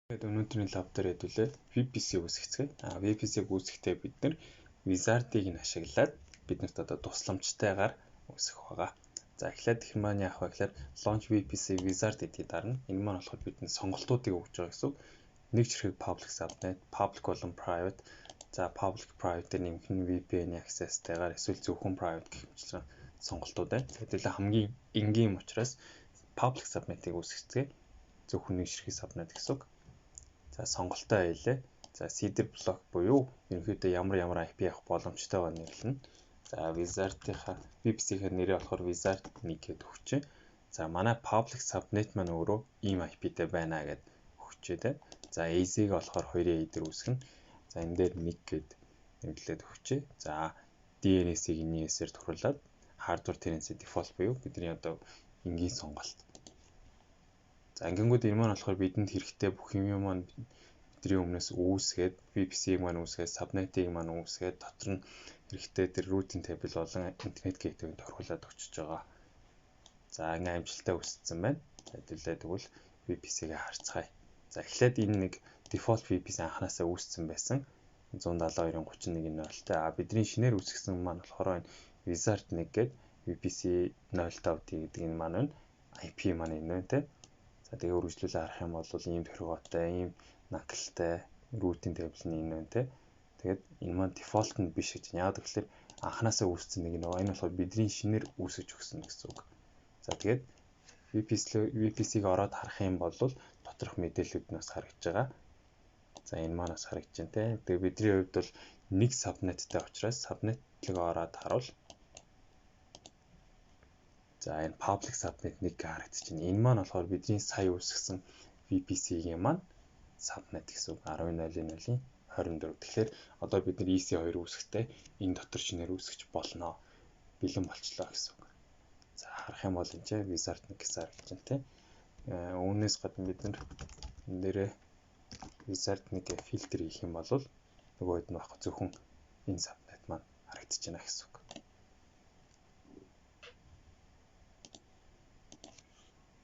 Тэгээд өнөөдрийн лаб дээр хэдүүлээ VPC үүсгэцгээе. VPC-г үүсгэхдээ бид нэр Wizard-ыг нь ашиглаад биднэрт одоо тусламжтайгаар үүсгэх байгаа. За эхлээд их маань яах вэ гэхээр Launch VPC Wizard гэдгийг дарна. Энэ маань болохоор бидний сонголтуудыг өгж байгаа гэсэн. Нэг чирхэг public subnet, public болон private. За public private-ээр нэмэх нь VPN access-тайгаар эсвэл зөвхөн private гэх мэтлэн сонголтууд байна. Хэдүүлээ хамгийн энгийн учраас public subnet-ыг үүсгэцгээе. Зөвхөн нэг чирхэг subnet гэсэн. За сонголтоо хийлээ. За seeder block буюу ерөнхийдөө ямар IP авах боломжтой байна нэрлэнэ. За Wizard-ийнхаа VPC-ийн нэрээ болохоор Wizard 1 гэдээ өгчээ. За манай public subnet маань өөрөө ийм IP-тэй байна гэд өгчээ тэ. За AZ-г болохоор 2-ын A дээр үүсгэнэ. За энэ дээр 1 гэд нэмлээд өгчээ. За DNS-ийг NS-ээр тохирлаад hardware tenancy default буюу бидний одоо энгийн сонголт. За ангингууд энэ маань болохоор бидэнд хэрэгтэй бүх юм маань бидний өмнөөс үүсгээд VPC-ийг маань үүсгээд subnet-ийг маань үүсгээд дотор нь хэрэгтэй тэр routing table болон internet gateway-г тохируулаад өгчөж байгаа. За ингээ амжилттай үүссэн байна. Хэдүүлээ тэгвэл VPC-гээ харцгаая. За эхлээд энэ нэг default VPC анханасаа үүссэн байсан 172.31.0-тэй. Бидний шинээр үүсгэсэн маань болохоор энэ Wizard 1 гээд VPC 0.5D гэдэг энэ маань байна. IP маань энэ байна те. За тэгээ үргэлжлүүлээ харах юм бол ийм төрхөйтэй, ийм накалтай routing table нь энэ байна те. Тэгээд энэ маань default нь биш гэж яагаад гэвэл анханасаа үүссэн нэг нөгөө энэ болохоор бидний шинээр үүсгэж өгсөн гэсэн үг. За тэгээд VPC-г ороод харах юм бол доторх мэдээллүүд нь бас харагдж байгаа. За энэ маань бас харагдж байна те. Тэгээд бидний хувьд бол нэг subnet-тэй учраас subnet-ийг ороод харуул. За энэ public subnet 1 харагдаж байна. Энэ маань болохоор бидний сая үүсгэсэн VPC-ийн маань subnet гэсэн үг 10.0.0-ийн 24. Тэгэхээр одоо бид нар EC2 үүсгэхдээ энэ дотор шинээр үүсгэж болно. Бэлэн болчлоо гэсэн үг. За харах юм бол энэ Wizard 1 гэсэн харагдаж байна тийм. Үүнээс гадна бид нар энэ дээрээ Wizard 1-гээ фильтр хийх юм бол нөгөөд нь байхгүй зөвхөн энэ subnet маань харагдаж байна гэсэн үг.